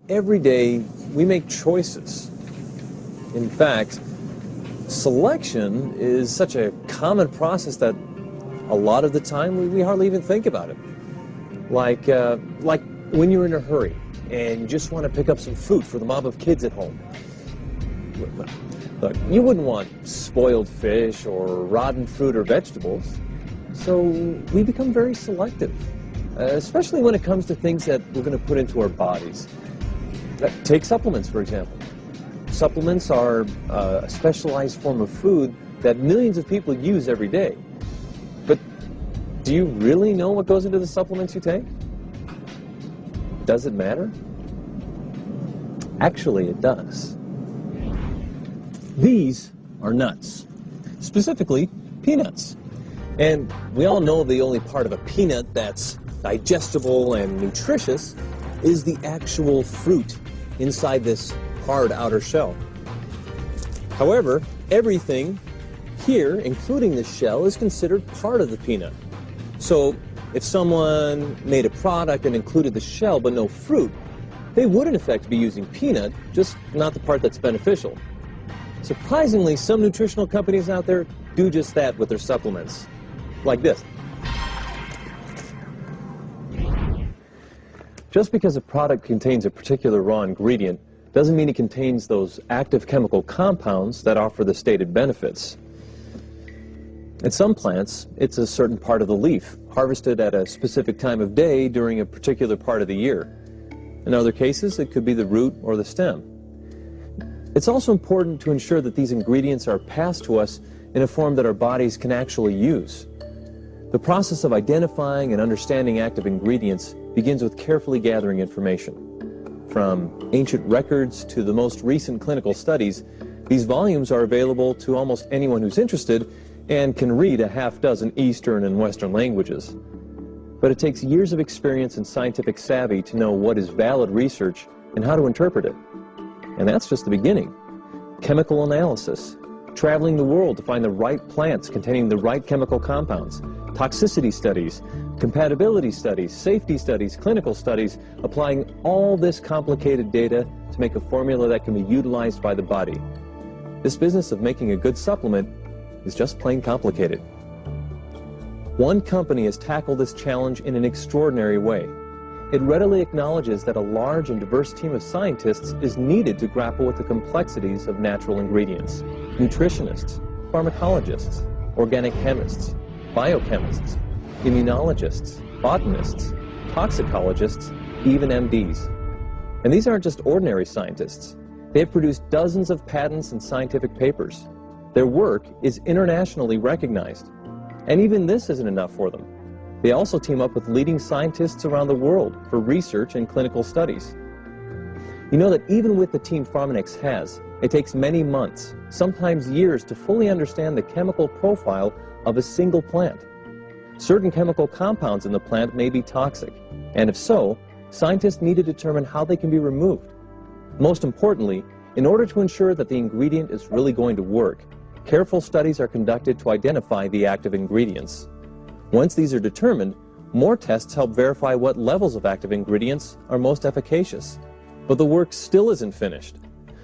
Every day we make choices. In fact, selection is such a common process that a lot of the time we hardly even think about it. Like when you're in a hurry and you just want to pick up some fruit for the mob of kids at home. Look, you wouldn't want spoiled fish or rotten fruit or vegetables, so we become very selective, especially when it comes to things that we're going to put into our bodies. Take supplements, for example. Supplements are a specialized form of food that millions of people use every day. But do you really know what goes into the supplements you take? Does it matter? Actually, it does. These are nuts, specifically peanuts. And we all know the only part of a peanut that's digestible and nutritious is the actual fruit inside this hard outer shell. However, everything here, including the shell, is considered part of the peanut. So if someone made a product and included the shell but no fruit, they would in effect be using peanut, just not the part that's beneficial. Surprisingly, some nutritional companies out there do just that with their supplements, like this. Just because a product contains a particular raw ingredient doesn't mean it contains those active chemical compounds that offer the stated benefits. In some plants, it's a certain part of the leaf, harvested at a specific time of day during a particular part of the year. In other cases, it could be the root or the stem. It's also important to ensure that these ingredients are passed to us in a form that our bodies can actually use. The process of identifying and understanding active ingredients begins with carefully gathering information. From ancient records to the most recent clinical studies, these volumes are available to almost anyone who's interested and can read a half-dozen Eastern and Western languages. But it takes years of experience and scientific savvy to know what is valid research and how to interpret it. And that's just the beginning. Chemical analysis, traveling the world to find the right plants containing the right chemical compounds, toxicity studies, compatibility studies, safety studies, clinical studies, applying all this complicated data to make a formula that can be utilized by the body. This business of making a good supplement is just plain complicated. One company has tackled this challenge in an extraordinary way. It readily acknowledges that a large and diverse team of scientists is needed to grapple with the complexities of natural ingredients. Nutritionists, pharmacologists, organic chemists, biochemists, immunologists, botanists, toxicologists, even MDs. And these aren't just ordinary scientists. They have produced dozens of patents and scientific papers. Their work is internationally recognized. And even this isn't enough for them. They also team up with leading scientists around the world for research and clinical studies. You know that even with the team Pharmanex has, it takes many months, sometimes years, to fully understand the chemical profile of a single plant. Certain chemical compounds in the plant may be toxic, and if so, scientists need to determine how they can be removed. Most importantly, in order to ensure that the ingredient is really going to work, careful studies are conducted to identify the active ingredients. Once these are determined, more tests help verify what levels of active ingredients are most efficacious. But the work still isn't finished.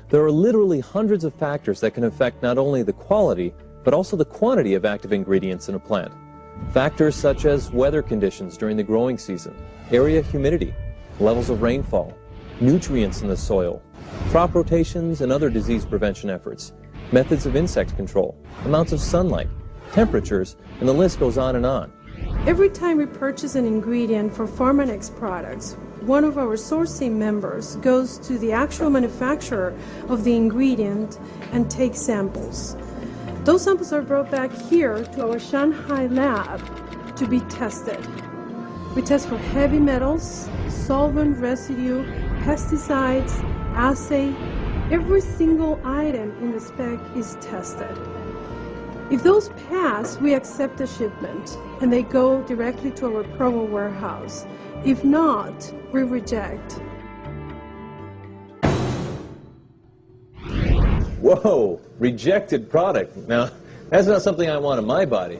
There are literally hundreds of factors that can affect not only the quality, but also the quantity of active ingredients in a plant. Factors such as weather conditions during the growing season, area humidity, levels of rainfall, nutrients in the soil, crop rotations and other disease prevention efforts, methods of insect control, amounts of sunlight, temperatures, and the list goes on and on. Every time we purchase an ingredient for Pharmanex products, one of our sourcing members goes to the actual manufacturer of the ingredient and takes samples. Those samples are brought back here to our Shanghai lab to be tested. We test for heavy metals, solvent residue, pesticides, assay. Every single item in the spec is tested. If those pass, we accept the shipment and they go directly to our Provo warehouse. If not, we reject. Whoa, rejected product. Now, that's not something I want in my body.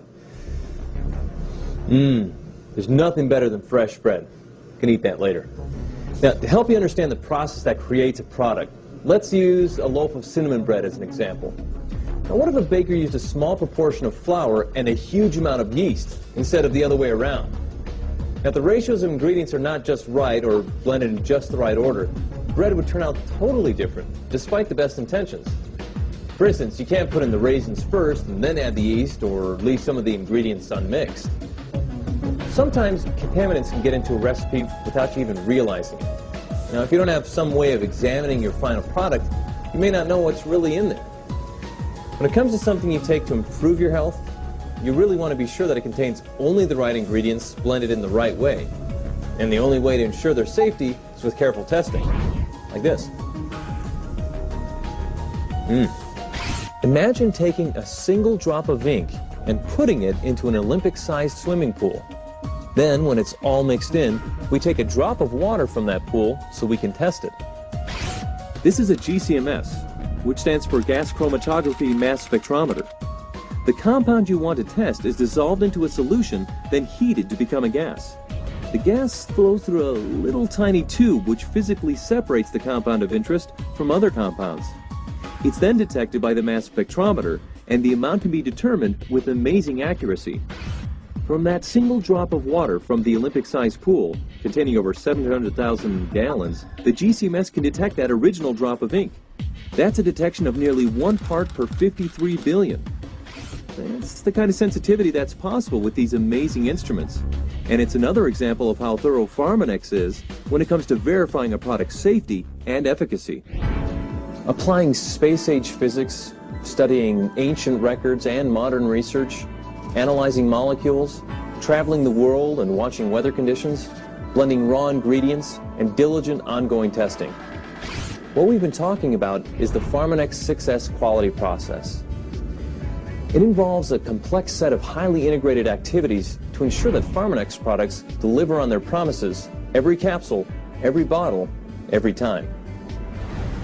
There's nothing better than fresh bread. You can eat that later. Now, to help you understand the process that creates a product, let's use a loaf of cinnamon bread as an example. Now, what if a baker used a small proportion of flour and a huge amount of yeast instead of the other way around? Now, if the ratios of ingredients are not just right or blended in just the right order, bread would turn out totally different, despite the best intentions. For instance, you can't put in the raisins first and then add the yeast, or leave some of the ingredients unmixed. Sometimes contaminants can get into a recipe without you even realizing it. Now, if you don't have some way of examining your final product, you may not know what's really in there. When it comes to something you take to improve your health, you really want to be sure that it contains only the right ingredients blended in the right way. And the only way to ensure their safety is with careful testing, like this. Imagine taking a single drop of ink and putting it into an Olympic-sized swimming pool. Then, when it's all mixed in, we take a drop of water from that pool so we can test it. This is a GCMS, which stands for gas chromatography mass spectrometer. The compound you want to test is dissolved into a solution, then heated to become a gas. The gas flows through a little tiny tube which physically separates the compound of interest from other compounds. It's then detected by the mass spectrometer, and the amount can be determined with amazing accuracy. From that single drop of water from the Olympic-sized pool, containing over 700,000 gallons, the GCMS can detect that original drop of ink. That's a detection of nearly 1 part per 53 billion. That's the kind of sensitivity that's possible with these amazing instruments. And it's another example of how thorough Pharmanex is when it comes to verifying a product's safety and efficacy. Applying space-age physics, studying ancient records and modern research, analyzing molecules, traveling the world and watching weather conditions, blending raw ingredients, and diligent ongoing testing. What we've been talking about is the Pharmanex 6S quality process. It involves a complex set of highly integrated activities to ensure that Pharmanex products deliver on their promises every capsule, every bottle, every time.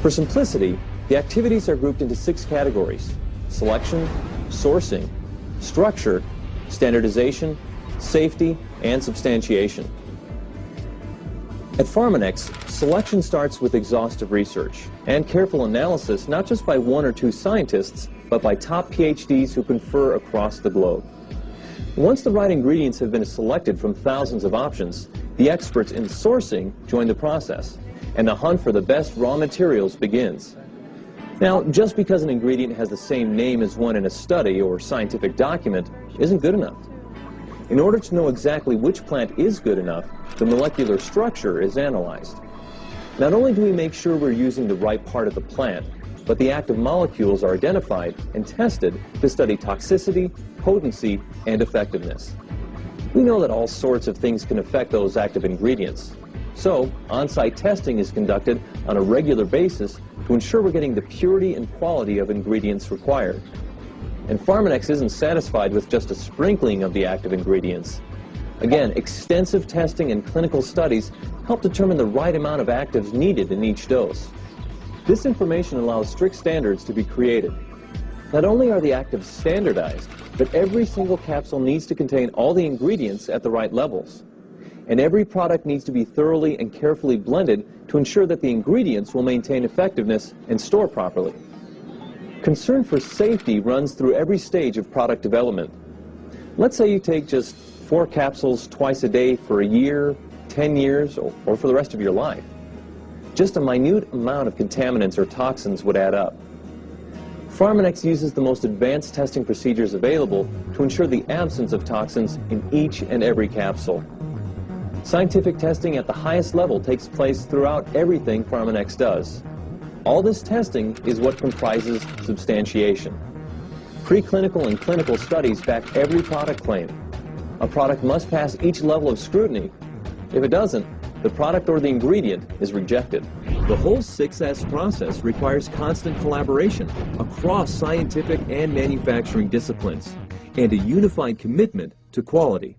For simplicity, the activities are grouped into 6 categories: selection, sourcing, structure, standardization, safety, and substantiation. At Pharmanex, selection starts with exhaustive research and careful analysis not just by 1 or 2 scientists, but by top PhDs who confer across the globe. Once the right ingredients have been selected from thousands of options, the experts in sourcing join the process, and the hunt for the best raw materials begins. Now, just because an ingredient has the same name as one in a study or scientific document isn't good enough. In order to know exactly which plant is good enough, the molecular structure is analyzed. Not only do we make sure we're using the right part of the plant, but the active molecules are identified and tested to study toxicity, potency, and effectiveness. We know that all sorts of things can affect those active ingredients. So, on-site testing is conducted on a regular basis to ensure we're getting the purity and quality of ingredients required. And Pharmanex isn't satisfied with just a sprinkling of the active ingredients. Again, extensive testing and clinical studies help determine the right amount of actives needed in each dose. This information allows strict standards to be created. Not only are the actives standardized, but every single capsule needs to contain all the ingredients at the right levels. And every product needs to be thoroughly and carefully blended to ensure that the ingredients will maintain effectiveness and store properly. Concern for safety runs through every stage of product development. Let's say you take just 4 capsules twice a day for a year, 10 years, or for the rest of your life. Just a minute amount of contaminants or toxins would add up. Pharmanex uses the most advanced testing procedures available to ensure the absence of toxins in each and every capsule. Scientific testing at the highest level takes place throughout everything Pharmanex does. All this testing is what comprises substantiation. Preclinical and clinical studies back every product claim. A product must pass each level of scrutiny. If it doesn't, the product or the ingredient is rejected. The whole 6S process requires constant collaboration across scientific and manufacturing disciplines and a unified commitment to quality.